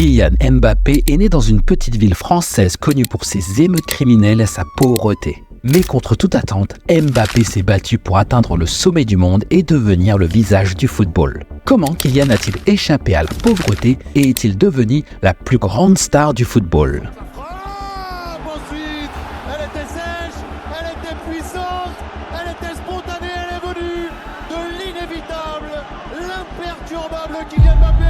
Kylian Mbappé est né dans une petite ville française connue pour ses émeutes criminelles et sa pauvreté. Mais contre toute attente, Mbappé s'est battu pour atteindre le sommet du monde et devenir le visage du football. Comment Kylian a-t-il échappé à la pauvreté et est-il devenu la plus grande star du football ? Elle était sèche, elle était puissante, elle était spontanée, elle est venue de l'inévitable, l'imperturbable Kylian Mbappé.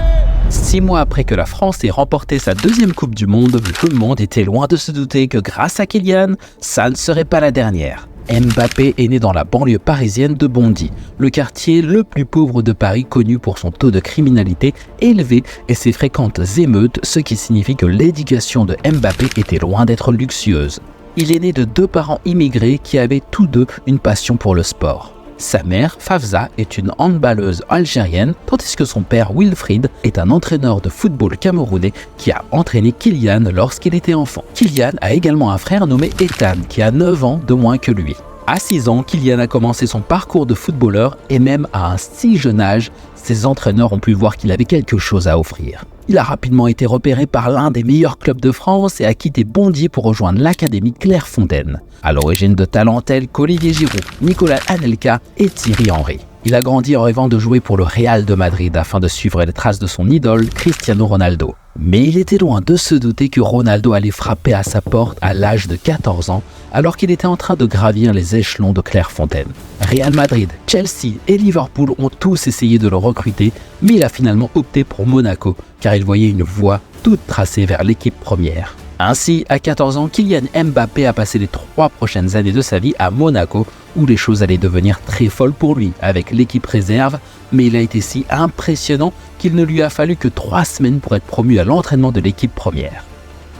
6 mois après que la France ait remporté sa deuxième Coupe du Monde, tout le monde était loin de se douter que grâce à Kylian, ça ne serait pas la dernière. Mbappé est né dans la banlieue parisienne de Bondy, le quartier le plus pauvre de Paris connu pour son taux de criminalité élevé et ses fréquentes émeutes, ce qui signifie que l'éducation de Mbappé était loin d'être luxueuse. Il est né de 2 parents immigrés qui avaient tous deux une passion pour le sport. Sa mère, Fafza, est une handballeuse algérienne, tandis que son père, Wilfried, est un entraîneur de football camerounais qui a entraîné Kylian lorsqu'il était enfant. Kylian a également un frère nommé Ethan, qui a 9 ans de moins que lui. À 6 ans, Kylian a commencé son parcours de footballeur et même à un si jeune âge, ses entraîneurs ont pu voir qu'il avait quelque chose à offrir. Il a rapidement été repéré par l'un des meilleurs clubs de France et a quitté Bondy pour rejoindre l'académie Clairefontaine, à l'origine de talents tels qu'Olivier Giroud, Nicolas Anelka et Thierry Henry. Il a grandi en rêvant de jouer pour le Real de Madrid afin de suivre les traces de son idole Cristiano Ronaldo. Mais il était loin de se douter que Ronaldo allait frapper à sa porte à l'âge de 14 ans alors qu'il était en train de gravir les échelons de Clairefontaine. Real Madrid, Chelsea et Liverpool ont tous essayé de le recruter, mais il a finalement opté pour Monaco car il voyait une voie toute tracée vers l'équipe première. Ainsi, à 14 ans, Kylian Mbappé a passé les 3 prochaines années de sa vie à Monaco, où les choses allaient devenir très folles pour lui, avec l'équipe réserve, mais il a été si impressionnant qu'il ne lui a fallu que 3 semaines pour être promu à l'entraînement de l'équipe première.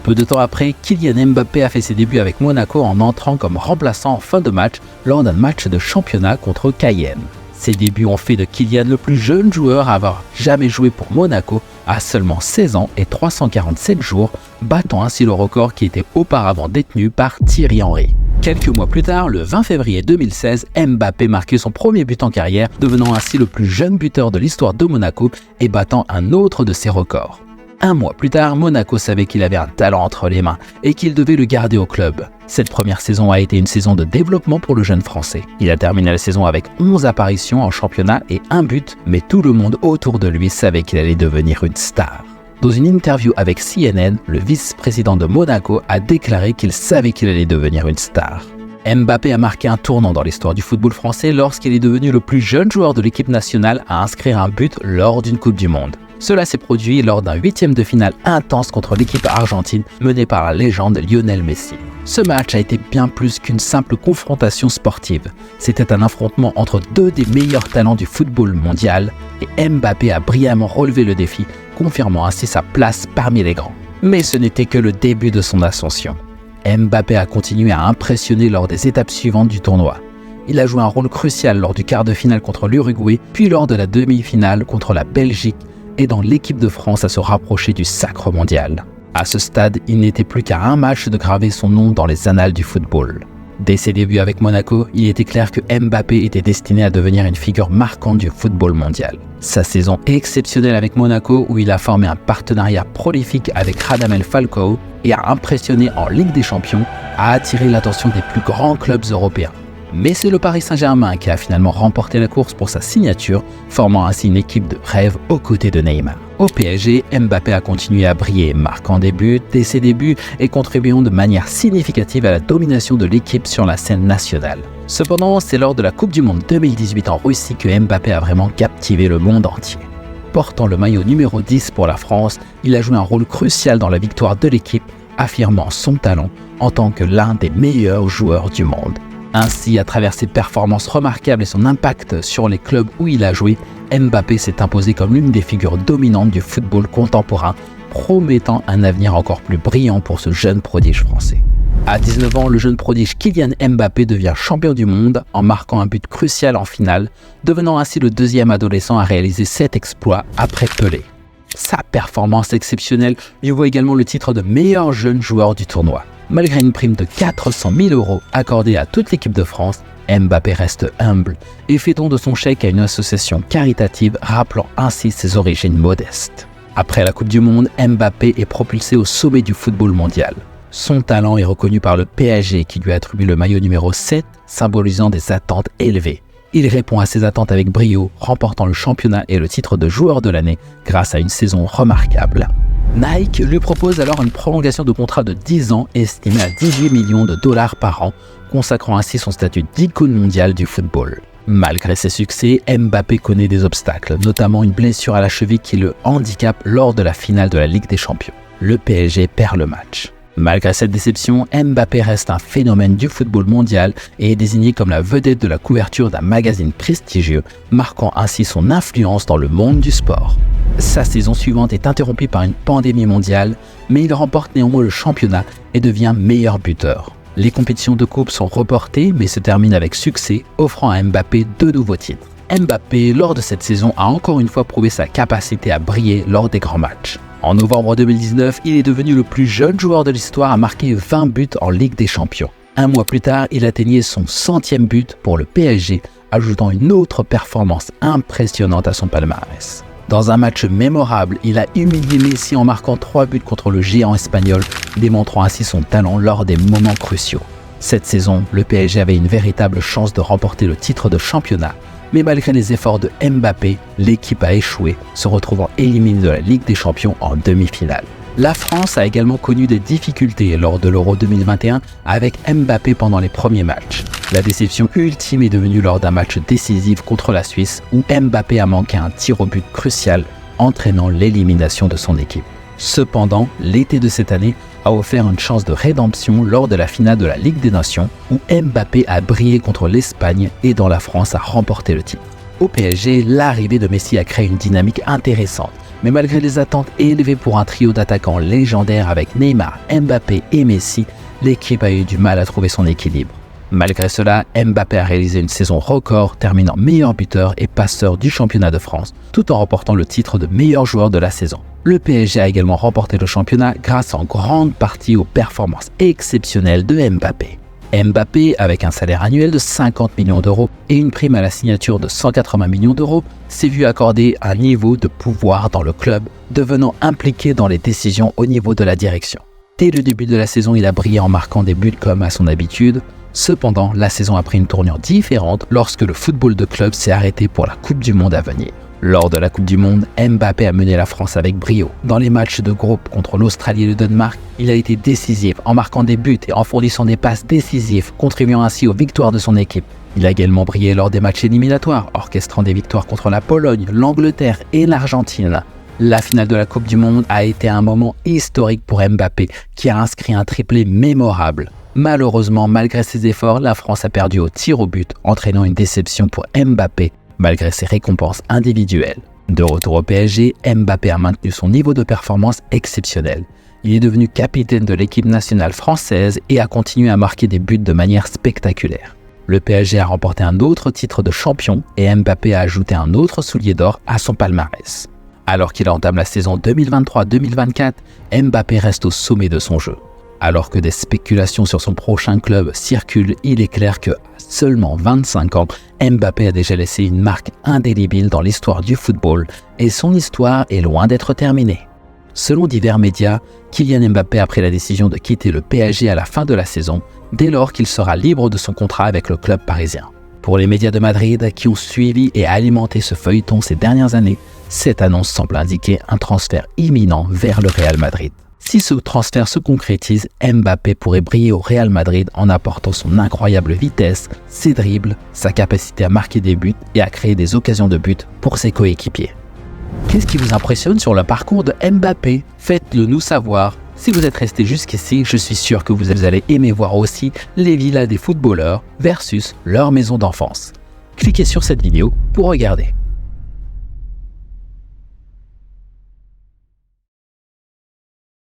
Peu de temps après, Kylian Mbappé a fait ses débuts avec Monaco en entrant comme remplaçant en fin de match lors d'un match de championnat contre Cayenne. Ses débuts ont fait de Kylian le plus jeune joueur à avoir jamais joué pour Monaco à seulement 16 ans et 347 jours, battant ainsi le record qui était auparavant détenu par Thierry Henry. Quelques mois plus tard, le 20 février 2016, Mbappé marquait son premier but en carrière, devenant ainsi le plus jeune buteur de l'histoire de Monaco et battant un autre de ses records. 1 mois plus tard, Monaco savait qu'il avait un talent entre les mains et qu'il devait le garder au club. Cette première saison a été une saison de développement pour le jeune Français. Il a terminé la saison avec 11 apparitions en championnat et 1 but, mais tout le monde autour de lui savait qu'il allait devenir une star. Dans une interview avec CNN, le vice-président de Monaco a déclaré qu'il savait qu'il allait devenir une star. Mbappé a marqué un tournant dans l'histoire du football français lorsqu'il est devenu le plus jeune joueur de l'équipe nationale à inscrire un but lors d'une Coupe du Monde. Cela s'est produit lors d'un 8e de finale intense contre l'équipe argentine menée par la légende Lionel Messi. Ce match a été bien plus qu'une simple confrontation sportive. C'était un affrontement entre 2 des meilleurs talents du football mondial et Mbappé a brillamment relevé le défi, confirmant ainsi sa place parmi les grands. Mais ce n'était que le début de son ascension. Mbappé a continué à impressionner lors des étapes suivantes du tournoi. Il a joué un rôle crucial lors du quart de finale contre l'Uruguay, puis lors de la demi-finale contre la Belgique et dans l'équipe de France à se rapprocher du sacre mondial. À ce stade, il n'était plus qu'à un match de graver son nom dans les annales du football. Dès ses débuts avec Monaco, il était clair que Mbappé était destiné à devenir une figure marquante du football mondial. Sa saison exceptionnelle avec Monaco, où il a formé un partenariat prolifique avec Radamel Falcao et a impressionné en Ligue des Champions, a attiré l'attention des plus grands clubs européens. Mais c'est le Paris Saint-Germain qui a finalement remporté la course pour sa signature, formant ainsi une équipe de rêve aux côtés de Neymar. Au PSG, Mbappé a continué à briller, marquant des buts dès ses débuts et contribuant de manière significative à la domination de l'équipe sur la scène nationale. Cependant, c'est lors de la Coupe du Monde 2018 en Russie que Mbappé a vraiment captivé le monde entier. Portant le maillot numéro 10 pour la France, il a joué un rôle crucial dans la victoire de l'équipe, affirmant son talent en tant que l'un des meilleurs joueurs du monde. Ainsi, à travers ses performances remarquables et son impact sur les clubs où il a joué, Mbappé s'est imposé comme l'une des figures dominantes du football contemporain, promettant un avenir encore plus brillant pour ce jeune prodige français. À 19 ans, le jeune prodige Kylian Mbappé devient champion du monde en marquant un but crucial en finale, devenant ainsi le 2e adolescent à réaliser cet exploit après Pelé. Sa performance exceptionnelle lui vaut également le titre de meilleur jeune joueur du tournoi. Malgré une prime de 400 000 € accordée à toute l'équipe de France, Mbappé reste humble et fait don de son chèque à une association caritative rappelant ainsi ses origines modestes. Après la Coupe du Monde, Mbappé est propulsé au sommet du football mondial. Son talent est reconnu par le PSG qui lui attribue le maillot numéro 7, symbolisant des attentes élevées. Il répond à ces attentes avec brio, remportant le championnat et le titre de joueur de l'année grâce à une saison remarquable. Nike lui propose alors une prolongation de contrat de 10 ans estimée à 18 millions de dollars par an, consacrant ainsi son statut d'icône mondiale du football. Malgré ses succès, Mbappé connaît des obstacles, notamment une blessure à la cheville qui le handicape lors de la finale de la Ligue des Champions. Le PSG perd le match. Malgré cette déception, Mbappé reste un phénomène du football mondial et est désigné comme la vedette de la couverture d'un magazine prestigieux, marquant ainsi son influence dans le monde du sport. Sa saison suivante est interrompue par une pandémie mondiale, mais il remporte néanmoins le championnat et devient meilleur buteur. Les compétitions de coupe sont reportées mais se terminent avec succès, offrant à Mbappé 2 nouveaux titres. Mbappé, lors de cette saison, a encore une fois prouvé sa capacité à briller lors des grands matchs. En novembre 2019, il est devenu le plus jeune joueur de l'histoire à marquer 20 buts en Ligue des Champions. Un mois plus tard, il atteignait son 100e but pour le PSG, ajoutant une autre performance impressionnante à son palmarès. Dans un match mémorable, il a humilié Messi en marquant 3 buts contre le géant espagnol, démontrant ainsi son talent lors des moments cruciaux. Cette saison, le PSG avait une véritable chance de remporter le titre de championnat, mais malgré les efforts de Mbappé, l'équipe a échoué, se retrouvant éliminée de la Ligue des Champions en demi-finale. La France a également connu des difficultés lors de l'Euro 2021 avec Mbappé pendant les premiers matchs. La déception ultime est devenue lors d'un match décisif contre la Suisse où Mbappé a manqué un tir au but crucial, entraînant l'élimination de son équipe. Cependant, l'été de cette année a offert une chance de rédemption lors de la finale de la Ligue des Nations où Mbappé a brillé contre l'Espagne et dans la France a remporté le titre. Au PSG, l'arrivée de Messi a créé une dynamique intéressante, mais malgré les attentes élevées pour un trio d'attaquants légendaires avec Neymar, Mbappé et Messi, l'équipe a eu du mal à trouver son équilibre. Malgré cela, Mbappé a réalisé une saison record, terminant meilleur buteur et passeur du championnat de France, tout en remportant le titre de meilleur joueur de la saison. Le PSG a également remporté le championnat grâce en grande partie aux performances exceptionnelles de Mbappé. Mbappé, avec un salaire annuel de 50 millions d'euros et une prime à la signature de 180 millions d'euros, s'est vu accorder un niveau de pouvoir dans le club, devenant impliqué dans les décisions au niveau de la direction. Dès le début de la saison, il a brillé en marquant des buts comme à son habitude. Cependant, la saison a pris une tournure différente lorsque le football de club s'est arrêté pour la Coupe du Monde à venir. Lors de la Coupe du Monde, Mbappé a mené la France avec brio. Dans les matchs de groupe contre l'Australie et le Danemark, il a été décisif en marquant des buts et en fournissant des passes décisives, contribuant ainsi aux victoires de son équipe. Il a également brillé lors des matchs éliminatoires, orchestrant des victoires contre la Pologne, l'Angleterre et l'Argentine. La finale de la Coupe du Monde a été un moment historique pour Mbappé, qui a inscrit un triplé mémorable. Malheureusement, malgré ses efforts, la France a perdu au tir au but, entraînant une déception pour Mbappé, malgré ses récompenses individuelles. De retour au PSG, Mbappé a maintenu son niveau de performance exceptionnel. Il est devenu capitaine de l'équipe nationale française et a continué à marquer des buts de manière spectaculaire. Le PSG a remporté un autre titre de champion et Mbappé a ajouté un autre soulier d'or à son palmarès. Alors qu'il entame la saison 2023-2024, Mbappé reste au sommet de son jeu. Alors que des spéculations sur son prochain club circulent, il est clair qu'à seulement 25 ans, Mbappé a déjà laissé une marque indélébile dans l'histoire du football et son histoire est loin d'être terminée. Selon divers médias, Kylian Mbappé a pris la décision de quitter le PSG à la fin de la saison, dès lors qu'il sera libre de son contrat avec le club parisien. Pour les médias de Madrid qui ont suivi et alimenté ce feuilleton ces dernières années, cette annonce semble indiquer un transfert imminent vers le Real Madrid. Si ce transfert se concrétise, Mbappé pourrait briller au Real Madrid en apportant son incroyable vitesse, ses dribbles, sa capacité à marquer des buts et à créer des occasions de but pour ses coéquipiers. Qu'est-ce qui vous impressionne sur le parcours de Mbappé? Faites-le nous savoir. Si vous êtes resté jusqu'ici, je suis sûr que vous allez aimer voir aussi les villas des footballeurs versus leur maison d'enfance. Cliquez sur cette vidéo pour regarder.